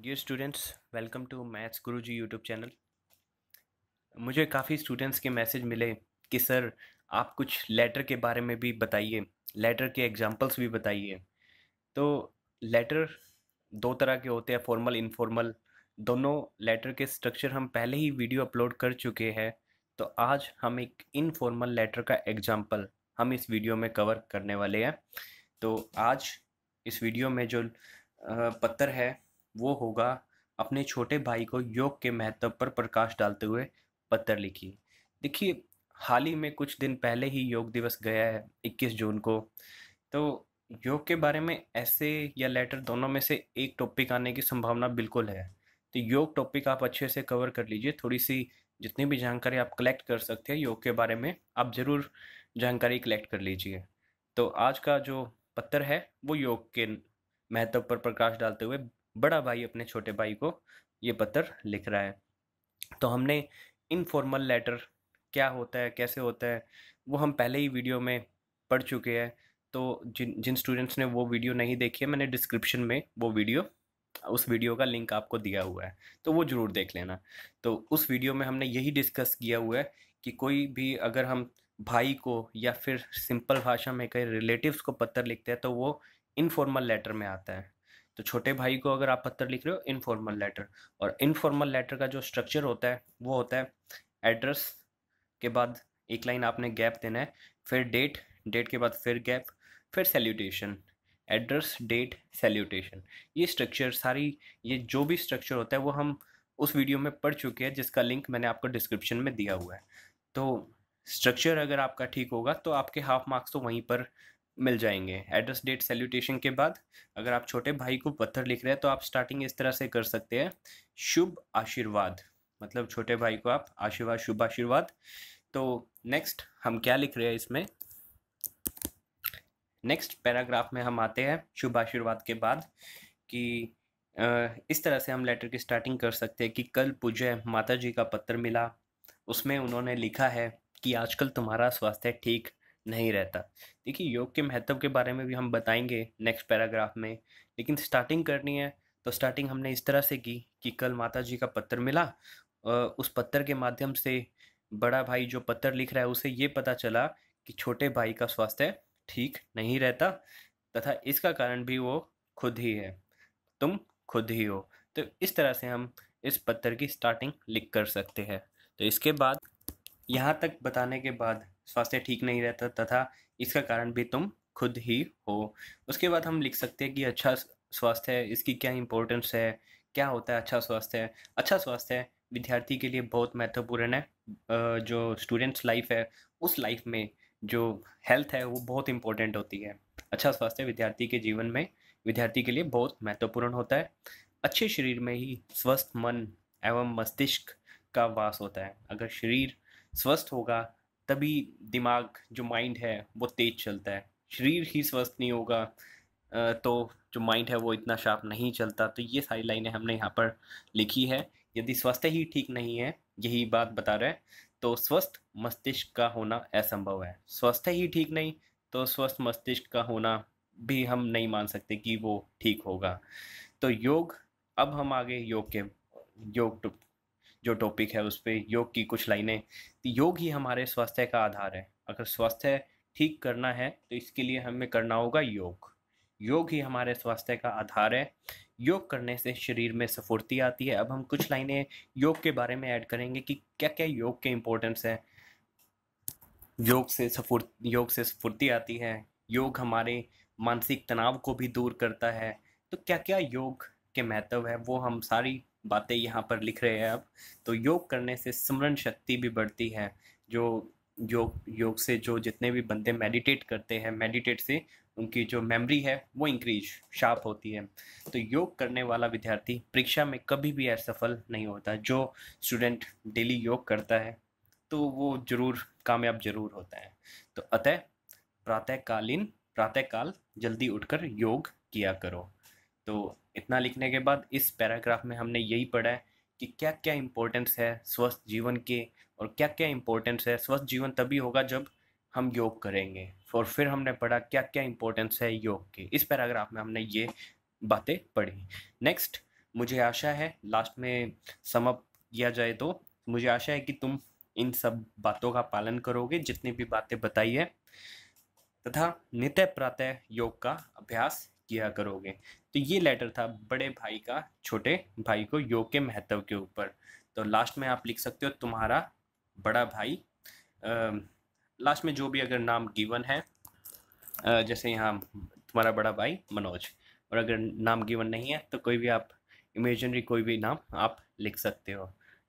Dear students, welcome to maths Guruji YouTube channel. मुझे काफ़ी students के मैसेज मिले कि सर आप कुछ लेटर के बारे में भी बताइए, लेटर के एग्जांपल्स भी बताइए। तो लेटर दो तरह के होते हैं, फॉर्मल इनफॉर्मल। दोनों लेटर के स्ट्रक्चर हम पहले ही वीडियो अपलोड कर चुके हैं। तो आज हम एक इनफॉर्मल लेटर का एग्जांपल हम इस वीडियो में कवर करने वाले हैं। तो आज इस वीडियो में जो पत्र है वो होगा अपने छोटे भाई को योग के महत्व पर प्रकाश डालते हुए पत्र लिखी। देखिए, हाल ही में कुछ दिन पहले ही योग दिवस गया है 21 जून को। तो योग के बारे में ऐसे या लेटर दोनों में से एक टॉपिक आने की संभावना बिल्कुल है। तो योग टॉपिक आप अच्छे से कवर कर लीजिए। थोड़ी सी जितनी भी जानकारी आप कलेक्ट कर सकते हैं योग के बारे में, आप ज़रूर जानकारी कलेक्ट कर लीजिए। तो आज का जो पत्र है वो योग के महत्व पर प्रकाश डालते हुए बड़ा भाई अपने छोटे भाई को ये पत्र लिख रहा है। तो हमने इनफॉर्मल लेटर क्या होता है, कैसे होता है, वो हम पहले ही वीडियो में पढ़ चुके हैं। तो जिन जिन स्टूडेंट्स ने वो वीडियो नहीं देखी है, मैंने डिस्क्रिप्शन में वो वीडियो, उस वीडियो का लिंक आपको दिया हुआ है, तो वो ज़रूर देख लेना। तो उस वीडियो में हमने यही डिस्कस किया हुआ है कि कोई भी अगर हम भाई को या फिर सिंपल भाषा में कई रिलेटिव्स को पत्र लिखते हैं तो वो इनफॉर्मल लेटर में आता है। तो छोटे भाई को अगर आप पत्र लिख रहे हो, इनफॉर्मल लेटर। और इनफॉर्मल लेटर का जो स्ट्रक्चर होता है वो होता है एड्रेस के बाद एक लाइन आपने गैप देना है, फिर डेट, डेट के बाद फिर गैप, फिर सैल्यूटेशन। एड्रेस, डेट, सैल्यूटेशन, ये स्ट्रक्चर सारी, ये जो भी स्ट्रक्चर होता है वो हम उस वीडियो में पढ़ चुके हैं, जिसका लिंक मैंने आपको डिस्क्रिप्शन में दिया हुआ है। तो स्ट्रक्चर अगर आपका ठीक होगा तो आपके हाफ मार्क्स तो वहीं पर मिल जाएंगे। एड्रेस, डेट, सैल्यूटेशन के बाद अगर आप छोटे भाई को पत्र लिख रहे हैं तो आप स्टार्टिंग इस तरह से कर सकते हैं, शुभ आशीर्वाद। मतलब छोटे भाई को आप आशीर्वाद, शुभ आशीर्वाद। तो नेक्स्ट हम क्या लिख रहे हैं इसमें, नेक्स्ट पैराग्राफ में हम आते हैं शुभ आशीर्वाद के बाद कि इस तरह से हम लेटर की स्टार्टिंग कर सकते हैं कि कल पूज्य माता जी का पत्र मिला। उसमें उन्होंने लिखा है कि आजकल तुम्हारा स्वास्थ्य ठीक नहीं रहता। देखिए, योग के महत्व के बारे में भी हम बताएंगे नेक्स्ट पैराग्राफ में, लेकिन स्टार्टिंग करनी है तो स्टार्टिंग हमने इस तरह से की कि कल माता जी का पत्र मिला। उस पत्र के माध्यम से बड़ा भाई जो पत्र लिख रहा है उसे ये पता चला कि छोटे भाई का स्वास्थ्य ठीक नहीं रहता, तथा इसका कारण भी वो खुद ही है, तुम खुद ही हो। तो इस तरह से हम इस पत्र की स्टार्टिंग लिख कर सकते हैं। तो इसके बाद यहाँ तक बताने के बाद स्वास्थ्य ठीक नहीं रहता तथा इसका कारण भी तुम खुद ही हो, उसके बाद हम लिख सकते हैं कि अच्छा स्वास्थ्य है, इसकी क्या इम्पोर्टेंस है, क्या होता है अच्छा स्वास्थ्य है। अच्छा स्वास्थ्य विद्यार्थी के लिए बहुत महत्वपूर्ण है। जो स्टूडेंट्स लाइफ है उस लाइफ में जो हेल्थ है वो बहुत इंपॉर्टेंट होती है। अच्छा स्वास्थ्य विद्यार्थी के जीवन में, विद्यार्थी के लिए बहुत महत्वपूर्ण होता है। अच्छे शरीर में ही स्वस्थ मन एवं मस्तिष्क का वास होता है। अगर शरीर स्वस्थ होगा तभी दिमाग, जो माइंड है वो तेज चलता है। शरीर ही स्वस्थ नहीं होगा तो जो माइंड है वो इतना शार्प नहीं चलता। तो ये सारी लाइनें हमने यहाँ पर लिखी है। यदि स्वास्थ्य ही ठीक नहीं है, यही बात बता रहा है, तो स्वस्थ मस्तिष्क का होना असंभव है। स्वास्थ्य ही ठीक नहीं तो स्वस्थ मस्तिष्क का होना भी हम नहीं मान सकते कि वो ठीक होगा। तो योग, अब हम आगे योग के, योग जो टॉपिक है उस पे योग की कुछ लाइनें। तो योग ही हमारे स्वास्थ्य का आधार है। अगर स्वास्थ्य ठीक करना है तो इसके लिए हमें करना होगा योग। योग ही हमारे स्वास्थ्य का आधार है। योग करने से शरीर में स्फूर्ति आती है। अब हम कुछ लाइनें योग के बारे में ऐड करेंगे कि क्या क्या योग के इम्पोर्टेंस है। योग से स्फूर्ति आती है। योग हमारे मानसिक तनाव को भी दूर करता है। तो क्या क्या योग के महत्व है वो हम सारी बातें यहाँ पर लिख रहे हैं अब। तो योग करने से स्मरण शक्ति भी बढ़ती है। जो योग योग से जो जितने भी बंदे मेडिटेट करते हैं, मेडिटेट से उनकी जो मेमोरी है वो इंक्रीज, शार्प होती है। तो योग करने वाला विद्यार्थी परीक्षा में कभी भी असफल नहीं होता। जो स्टूडेंट डेली योग करता है तो वो जरूर कामयाब जरूर होता है। तो अतः प्रातःकाल जल्दी उठकर योग किया करो। तो इतना लिखने के बाद इस पैराग्राफ में हमने यही पढ़ा है कि क्या क्या इम्पोर्टेंस है स्वस्थ जीवन के, और क्या क्या इम्पोर्टेंस है स्वस्थ जीवन तभी होगा जब हम योग करेंगे। और फिर हमने पढ़ा क्या क्या इम्पोर्टेंस है योग के। इस पैराग्राफ में हमने ये बातें पढ़ी। नेक्स्ट मुझे आशा है लास्ट में सम अप किया जाए तो मुझे आशा है कि तुम इन सब बातों का पालन करोगे जितनी भी बातें बताई है, तथा नित्य प्रातः योग का अभ्यास किया करोगे। तो ये लेटर था बड़े भाई का छोटे भाई को योग के महत्व के ऊपर। तो लास्ट में आप लिख सकते हो तुम्हारा बड़ा भाई, लास्ट में जो भी अगर नाम गिवन है, जैसे यहाँ तुम्हारा बड़ा भाई मनोज, और अगर नाम गिवन नहीं है तो कोई भी आप इमेजिनरी कोई भी नाम आप लिख सकते हो।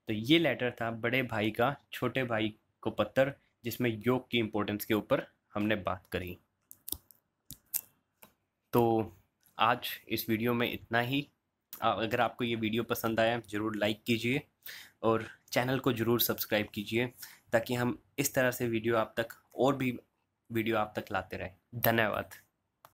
तो ये लेटर था बड़े भाई का छोटे भाई को पत्र, जिसमें योग की इम्पोर्टेंस के ऊपर हमने बात करी। तो आज इस वीडियो में इतना ही। अगर आपको ये वीडियो पसंद आया ज़रूर लाइक कीजिए और चैनल को ज़रूर सब्सक्राइब कीजिए, ताकि हम इस तरह से वीडियो आप तक और भी वीडियो आप तक लाते रहें। धन्यवाद।